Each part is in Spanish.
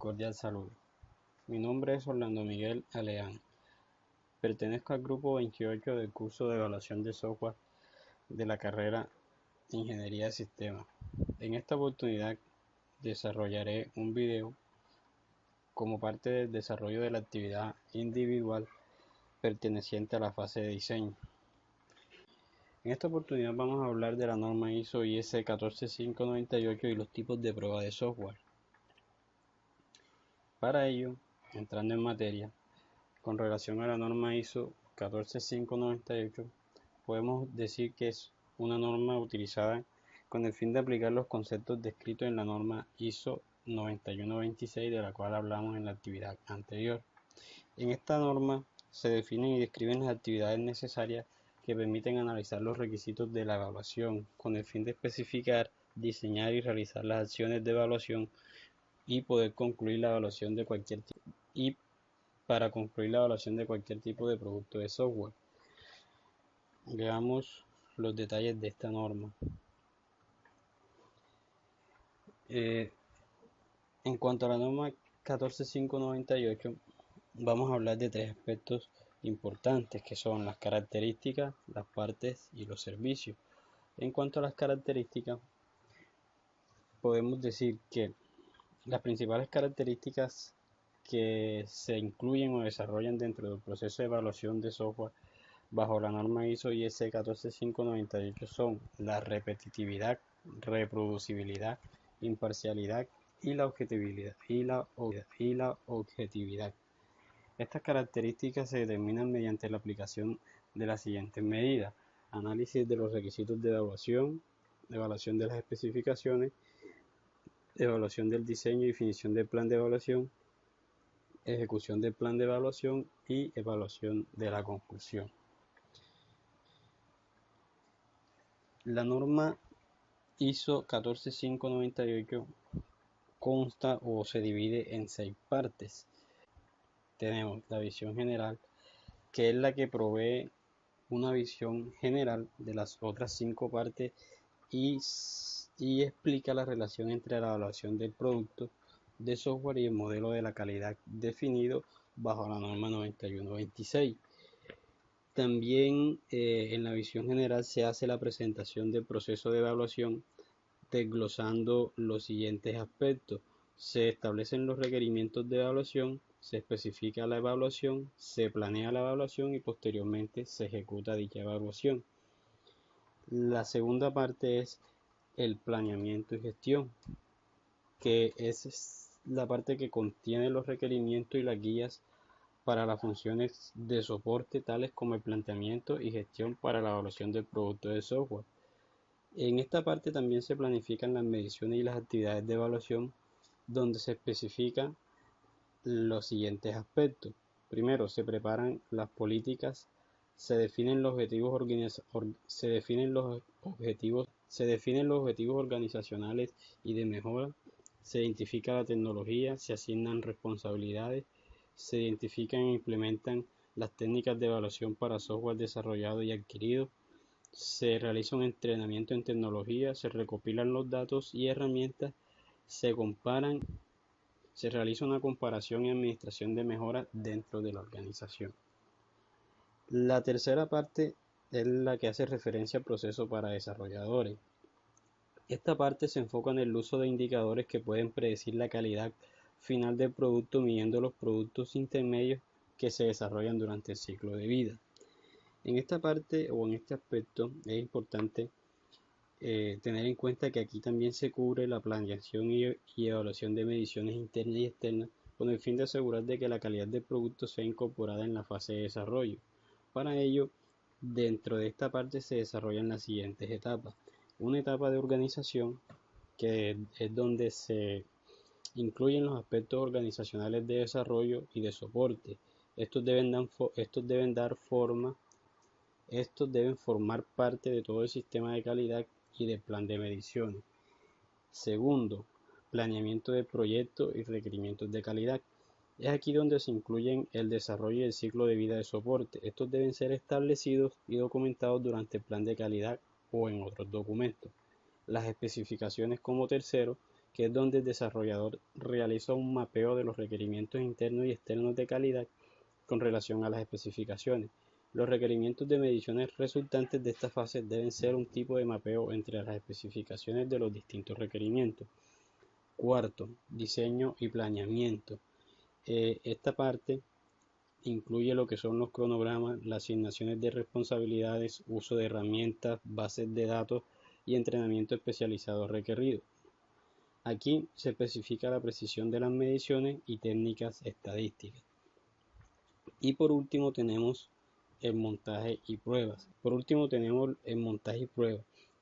cordial saludo. Mi nombre es Orlando Miguel Aleán. Pertenezco al grupo 28 del curso de evaluación de software de la carrera de Ingeniería de Sistemas. En esta oportunidad desarrollaré un video como parte del desarrollo de la actividad individual perteneciente a la fase de diseño. En esta oportunidad vamos a hablar de la norma ISO IS 14598 y los tipos de prueba de software. Para ello, entrando en materia, con relación a la norma ISO 14598, podemos decir que es una norma utilizada con el fin de aplicar los conceptos descritos en la norma ISO 9126, de la cual hablamos en la actividad anterior. En esta norma se definen y describen las actividades necesarias que permiten analizar los requisitos de la evaluación, con el fin de especificar, diseñar y realizar las acciones de evaluación y poder concluir la evaluación de cualquier tipo para concluir la evaluación de cualquier tipo de producto de software. Veamos los detalles de esta norma. En cuanto a la norma 14598, vamos a hablar de tres aspectos importantes, que son las características, las partes y los servicios. En cuanto a las características, podemos decir que las principales características que se incluyen o desarrollan dentro del proceso de evaluación de software bajo la norma ISO IS 14598 son la repetitividad, reproducibilidad, imparcialidad y la objetividad. Estas características se determinan mediante la aplicación de las siguientes medidas: análisis de los requisitos de evaluación de las especificaciones, evaluación del diseño y definición del plan de evaluación, ejecución del plan de evaluación y evaluación de la conclusión. La norma ISO 14598 consta o se divide en 6 partes. Tenemos la visión general, que es la que provee una visión general de las otras 5 partes y explica la relación entre la evaluación del producto de software y el modelo de la calidad definido bajo la norma 9126. También en la visión general se hace la presentación del proceso de evaluación, desglosando los siguientes aspectos: se establecen los requerimientos de evaluación, se especifica la evaluación, se planea la evaluación y posteriormente se ejecuta dicha evaluación. La segunda parte es el planeamiento y gestión, que es la parte que contiene los requerimientos y las guías para las funciones de soporte, tales como el planteamiento y gestión para la evaluación del producto de software. En esta parte también se planifican las mediciones y las actividades de evaluación, donde se especifican los siguientes aspectos. Primero, se preparan las políticas, se definen los objetivos organizacionales y de mejora, se identifica la tecnología, se asignan responsabilidades, se identifican e implementan las técnicas de evaluación para software desarrollado y adquirido, se realiza un entrenamiento en tecnología, se recopilan los datos y herramientas, se realiza una comparación y administración de mejoras dentro de la organización. La tercera parte es la que hace referencia al proceso para desarrolladores. Esta parte se enfoca en el uso de indicadores que pueden predecir la calidad final del producto, midiendo los productos intermedios que se desarrollan durante el ciclo de vida. En esta parte o en este aspecto es importante tener en cuenta que aquí también se cubre la planeación y evaluación de mediciones internas y externas, con el fin de asegurar de que la calidad del producto sea incorporada en la fase de desarrollo. Para ello, dentro de esta parte se desarrollan las siguientes etapas: una etapa de organización, que es donde se incluyen los aspectos organizacionales de desarrollo y de soporte. Estos deben formar parte de todo el sistema de calidad y del plan de mediciones. Segundo, planeamiento del proyecto y requerimientos de calidad. Es aquí donde se incluyen el desarrollo y el ciclo de vida de soporte. Estos deben ser establecidos y documentados durante el plan de calidad o en otros documentos. Las especificaciones como tercero, que es donde el desarrollador realiza un mapeo de los requerimientos internos y externos de calidad con relación a las especificaciones. Los requerimientos de mediciones resultantes de esta fase deben ser un tipo de mapeo entre las especificaciones de los distintos requerimientos. Cuarto, diseño y planeamiento. Esta parte incluye lo que son los cronogramas, las asignaciones de responsabilidades, uso de herramientas, bases de datos y entrenamiento especializado requerido. Aquí se especifica la precisión de las mediciones y técnicas estadísticas. Y por último tenemos el montaje y pruebas.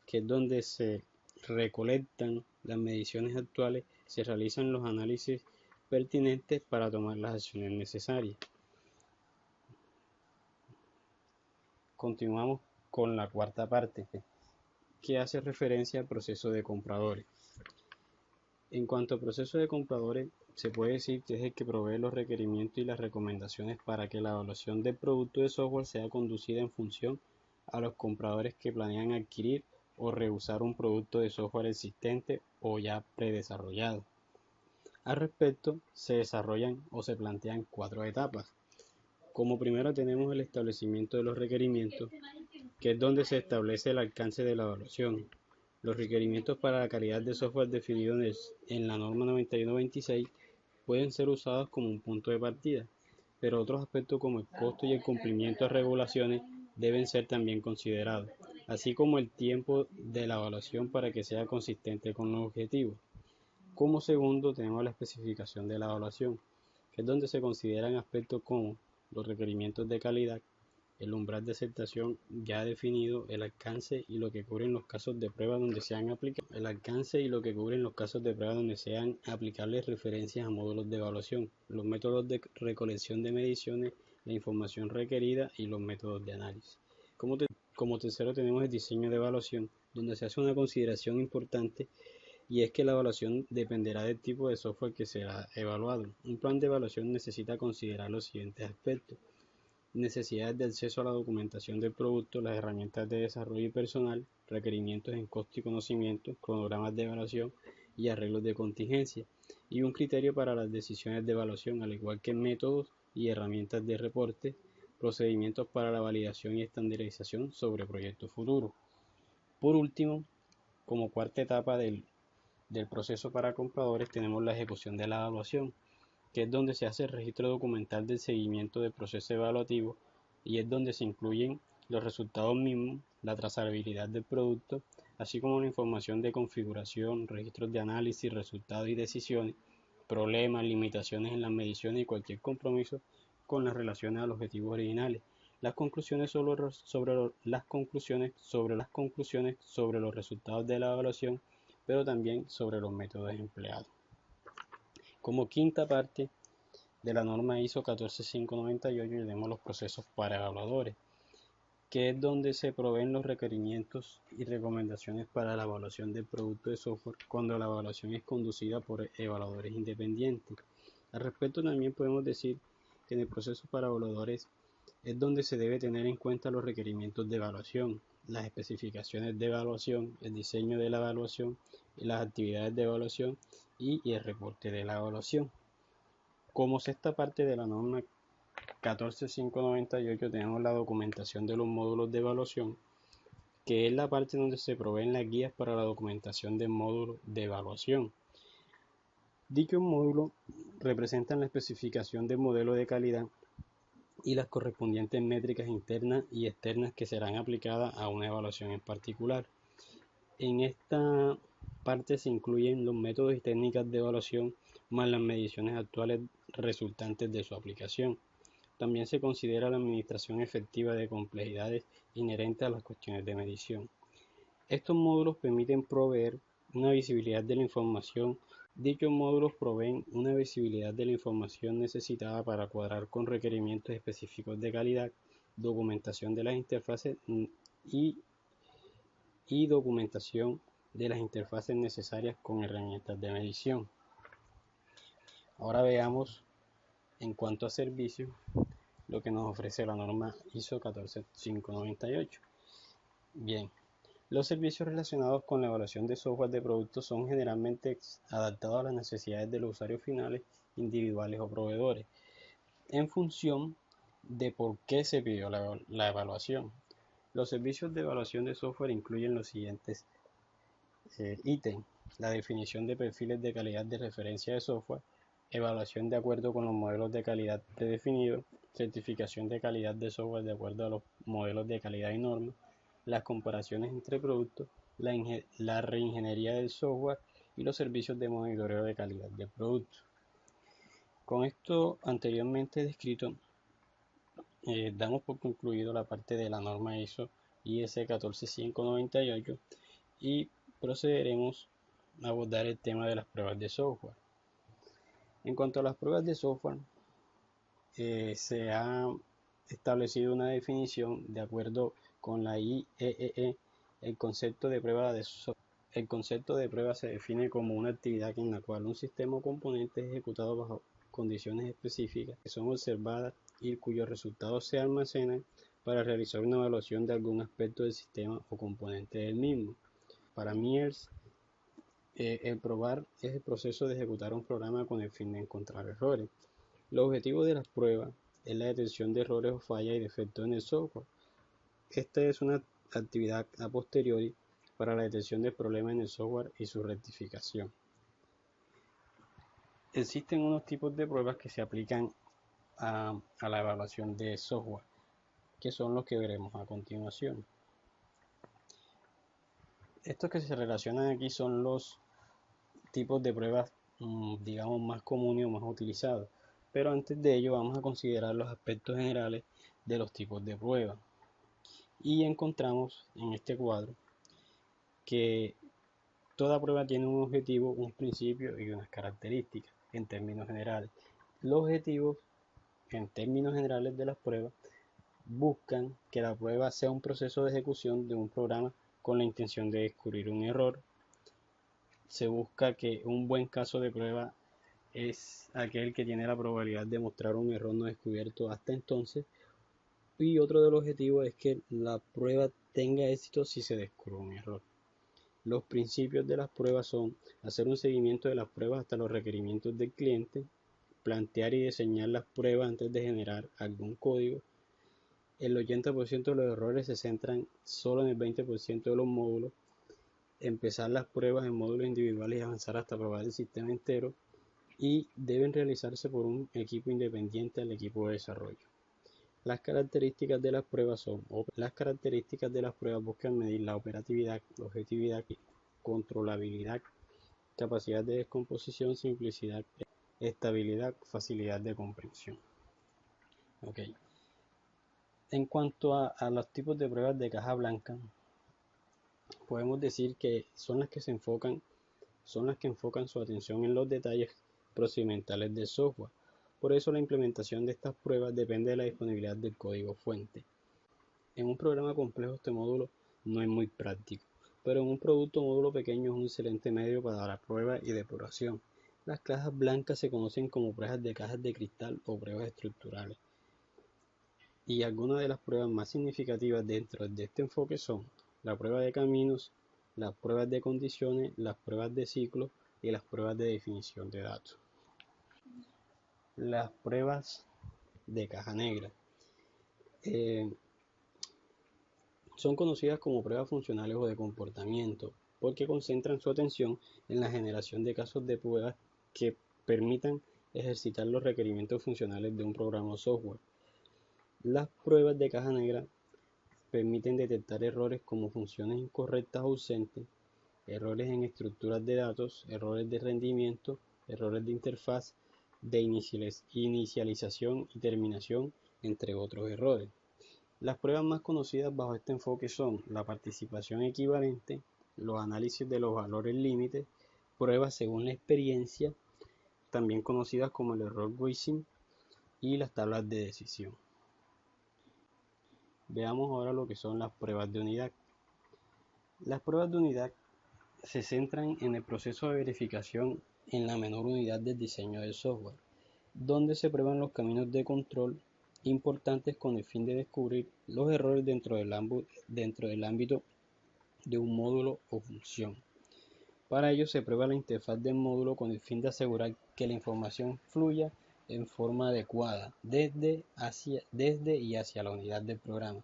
Que es donde se recolectan las mediciones actuales, se realizan los análisis pertinentes para tomar las acciones necesarias. Continuamos con la cuarta parte, que hace referencia al proceso de compradores. En cuanto al proceso de compradores, se puede decir que es el que provee los requerimientos y las recomendaciones para que la evaluación del producto de software sea conducida en función a los compradores que planean adquirir o rehusar un producto de software existente o ya predesarrollado. Al respecto, se desarrollan o se plantean 4 etapas. Como primero tenemos el establecimiento de los requerimientos, que es donde se establece el alcance de la evaluación. Los requerimientos para la calidad de software definidos en la norma 9126 pueden ser usados como un punto de partida, pero otros aspectos como el costo y el cumplimiento de regulaciones deben ser también considerados, así como el tiempo de la evaluación para que sea consistente con los objetivos. Como segundo tenemos la especificación de la evaluación, que es donde se consideran aspectos como los requerimientos de calidad, el umbral de aceptación ya definido, el alcance y lo que cubren los casos de prueba donde sean aplicables referencias a módulos de evaluación, los métodos de recolección de mediciones, la información requerida y los métodos de análisis. Como tercero tenemos el diseño de evaluación, donde se hace una consideración importante, y es que la evaluación dependerá del tipo de software que será evaluado. Un plan de evaluación necesita considerar los siguientes aspectos: necesidades de acceso a la documentación del producto, las herramientas de desarrollo y personal, requerimientos en costo y conocimiento, cronogramas de evaluación y arreglos de contingencia, y un criterio para las decisiones de evaluación, al igual que métodos y herramientas de reporte, procedimientos para la validación y estandarización sobre proyectos futuros. Por último, como cuarta etapa del proceso para compradores, tenemos la ejecución de la evaluación, que es donde se hace el registro documental del seguimiento del proceso evaluativo y es donde se incluyen los resultados mismos, la trazabilidad del producto, así como la información de configuración, registros de análisis, resultados y decisiones, problemas, limitaciones en las mediciones y cualquier compromiso con las relaciones a los objetivos originales. Las conclusiones sobre los resultados de la evaluación, pero también sobre los métodos empleados. Como quinta parte de la norma ISO 14598 tenemos los procesos para evaluadores, que es donde se proveen los requerimientos y recomendaciones para la evaluación del producto de software cuando la evaluación es conducida por evaluadores independientes. Al respecto también podemos decir que en el proceso para evaluadores es donde se debe tener en cuenta los requerimientos de evaluación, las especificaciones de evaluación, el diseño de la evaluación, las actividades de evaluación y el reporte de la evaluación. Como sexta parte de la norma 14598 tenemos la documentación de los módulos de evaluación, que es la parte donde se proveen las guías para la documentación del módulo de evaluación. Dichos módulos representan la especificación del modelo de calidad y las correspondientes métricas internas y externas que serán aplicadas a una evaluación en particular. En esta parte se incluyen los métodos y técnicas de evaluación más las mediciones actuales resultantes de su aplicación. También se considera la administración efectiva de complejidades inherentes a las cuestiones de medición. Estos módulos permiten proveer una visibilidad de la información. Dichos módulos proveen una visibilidad de la información necesitada para cuadrar con requerimientos específicos de calidad, documentación de las interfaces y documentación de las interfaces necesarias con herramientas de medición. Ahora veamos, en cuanto a servicios, lo que nos ofrece la norma ISO 14598. Bien, Los servicios relacionados con la evaluación de software de productos son generalmente adaptados a las necesidades de los usuarios finales, individuales o proveedores, en función de por qué se pidió la evaluación. Los servicios de evaluación de software incluyen los siguientes ítems: la definición de perfiles de calidad de referencia de software, evaluación de acuerdo con los modelos de calidad predefinidos, certificación de calidad de software de acuerdo a los modelos de calidad y normas, las comparaciones entre productos, la reingeniería del software y los servicios de monitoreo de calidad del producto. Con esto anteriormente descrito, damos por concluido la parte de la norma ISO IS 14598 y procederemos a abordar el tema de las pruebas de software. En cuanto a las pruebas de software, se ha establecido una definición de acuerdo con la IEEE. El concepto de prueba se define como una actividad en la cual un sistema o componente es ejecutado bajo condiciones específicas que son observadas y cuyos resultados se almacenan para realizar una evaluación de algún aspecto del sistema o componente del mismo. Para Mears, el probar es el proceso de ejecutar un programa con el fin de encontrar errores. El objetivo de las pruebas es la detección de errores o fallas y defectos en el software. Esta es una actividad a posteriori para la detección de problemas en el software y su rectificación. Existen unos tipos de pruebas que se aplican a la evaluación de software, que son los que veremos a continuación. Estos que se relacionan aquí son los tipos de pruebas, digamos, más comunes o más utilizados. Pero antes de ello vamos a considerar los aspectos generales de los tipos de pruebas. Y encontramos en este cuadro que toda prueba tiene un objetivo, un principio y unas características en términos generales. Los objetivos en términos generales de las pruebas buscan que la prueba sea un proceso de ejecución de un programa con la intención de descubrir un error. Se busca que un buen caso de prueba es aquel que tiene la probabilidad de mostrar un error no descubierto hasta entonces, y otro de los objetivos es que la prueba tenga éxito si se descubre un error. Los principios de las pruebas son hacer un seguimiento de las pruebas hasta los requerimientos del cliente, plantear y diseñar las pruebas antes de generar algún código. El 80% de los errores se centran solo en el 20% de los módulos. Empezar las pruebas en módulos individuales y avanzar hasta probar el sistema entero, y deben realizarse por un equipo independiente al equipo de desarrollo. Las características de las pruebas buscan medir la operatividad, objetividad, controlabilidad, capacidad de descomposición, simplicidad, estabilidad, facilidad de comprensión. Okay. En cuanto a los tipos de pruebas de caja blanca, podemos decir que son las que enfocan su atención en los detalles procedimentales del software. Por eso la implementación de estas pruebas depende de la disponibilidad del código fuente. En un programa complejo este módulo no es muy práctico, pero en un producto o módulo pequeño es un excelente medio para la prueba y depuración. Las cajas blancas se conocen como pruebas de cajas de cristal o pruebas estructurales. Y algunas de las pruebas más significativas dentro de este enfoque son la prueba de caminos, las pruebas de condiciones, las pruebas de ciclo y las pruebas de definición de datos. Las pruebas de caja negra son conocidas como pruebas funcionales o de comportamiento porque concentran su atención en la generación de casos de pruebas que permitan ejercitar los requerimientos funcionales de un programa o software. Las pruebas de caja negra permiten detectar errores como funciones incorrectas o ausentes, errores en estructuras de datos, errores de rendimiento, errores de interfaz, de inicialización y terminación, entre otros errores. Las pruebas más conocidas bajo este enfoque son la participación equivalente, los análisis de los valores límites, pruebas según la experiencia, también conocidas como el error Wishing, y las tablas de decisión. Veamos ahora lo que son las pruebas de unidad. Las pruebas de unidad se centran en el proceso de verificación en la menor unidad del diseño del software, donde se prueban los caminos de control importantes con el fin de descubrir los errores dentro del ámbito de un módulo o función. Para ello se prueba la interfaz del módulo con el fin de asegurar que la información fluya en forma adecuada desde y hacia la unidad del programa.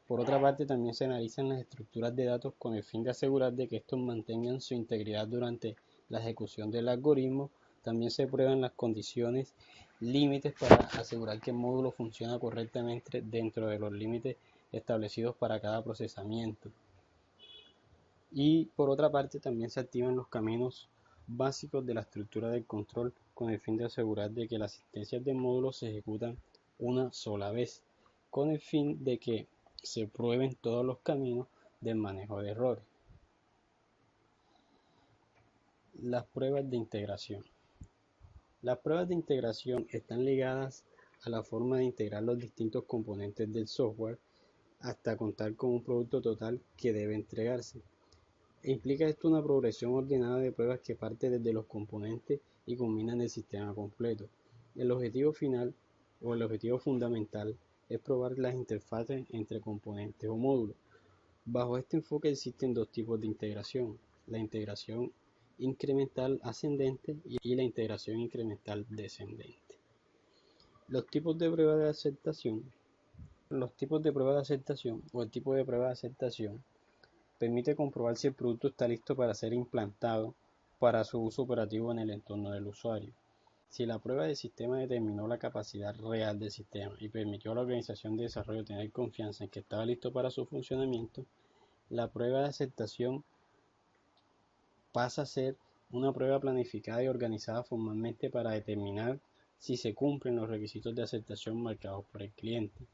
Por otra parte, también se analizan las estructuras de datos con el fin de asegurar de que estos mantengan su integridad durante la ejecución del algoritmo. También se prueban las condiciones límites para asegurar que el módulo funciona correctamente dentro de los límites establecidos para cada procesamiento. Y por otra parte, también se activan los caminos básicos de la estructura del control con el fin de asegurar de que las asistencias del módulo se ejecutan una sola vez, con el fin de que se prueben todos los caminos del manejo de errores. Las pruebas de integración. Las pruebas de integración están ligadas a la forma de integrar los distintos componentes del software hasta contar con un producto total que debe entregarse. Implica esto una progresión ordenada de pruebas que parte desde los componentes y culmina en el sistema completo. El objetivo final o el objetivo fundamental es probar las interfaces entre componentes o módulos. Bajo este enfoque existen dos tipos de integración: la integración incremental ascendente y la integración incremental descendente. Los tipos de prueba de aceptación. Los tipos de prueba de aceptación o el tipo de prueba de aceptación permite comprobar si el producto está listo para ser implantado para su uso operativo en el entorno del usuario. Si la prueba del sistema determinó la capacidad real del sistema y permitió a la organización de desarrollo tener confianza en que estaba listo para su funcionamiento, la prueba de aceptación pasa a ser una prueba planificada y organizada formalmente para determinar si se cumplen los requisitos de aceptación marcados por el cliente.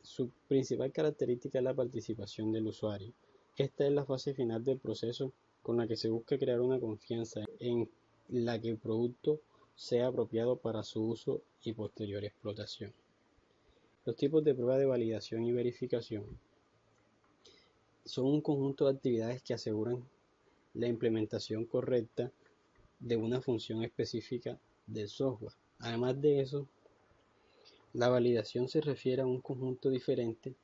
Su principal característica es la participación del usuario. Esta es la fase final del proceso con la que se busca crear una confianza en la que el producto sea apropiado para su uso y posterior explotación. Los tipos de prueba de validación y verificación son un conjunto de actividades que aseguran la implementación correcta de una función específica del software. Además de eso, la validación se refiere a un conjunto diferente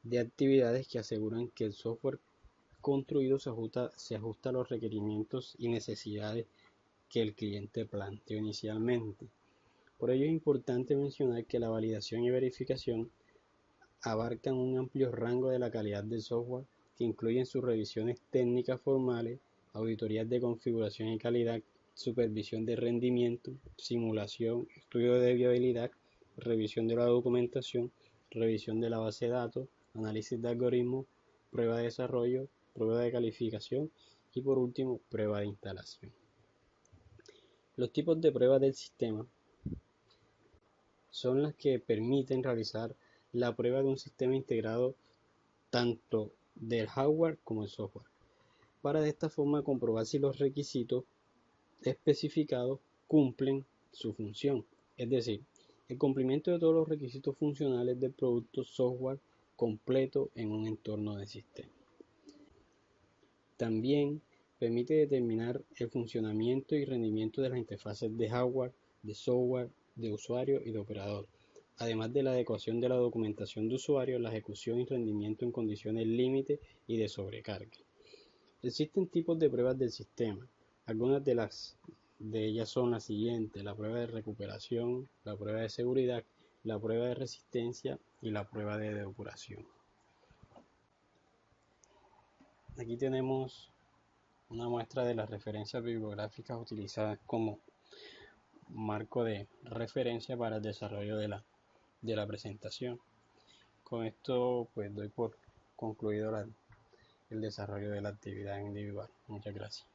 de actividades que aseguran que el software construido se ajusta a los requerimientos y necesidades que el cliente planteó inicialmente. Por ello es importante mencionar que la validación y verificación abarcan un amplio rango de la calidad del software que incluyen sus revisiones técnicas formales, auditorías de configuración y calidad, supervisión de rendimiento, simulación, estudio de viabilidad, revisión de la documentación, revisión de la base de datos, análisis de algoritmos, prueba de desarrollo, prueba de calificación y por último prueba de instalación. Los tipos de pruebas del sistema son las que permiten realizar la prueba de un sistema integrado tanto del hardware como el software, para de esta forma comprobar si los requisitos especificados cumplen su función, es decir, el cumplimiento de todos los requisitos funcionales del producto software completo en un entorno de sistema. También permite determinar el funcionamiento y rendimiento de las interfaces de hardware, de software, de usuario y de operador, además de la adecuación de la documentación de usuario, la ejecución y rendimiento en condiciones límite y de sobrecarga. Existen tipos de pruebas del sistema. Algunas de ellas son las siguientes: la prueba de recuperación, la prueba de seguridad, la prueba de resistencia y la prueba de depuración. Aquí tenemos una muestra de las referencias bibliográficas utilizadas como marco de referencia para el desarrollo de la presentación. Con esto pues doy por concluido el desarrollo de la actividad individual. Muchas gracias.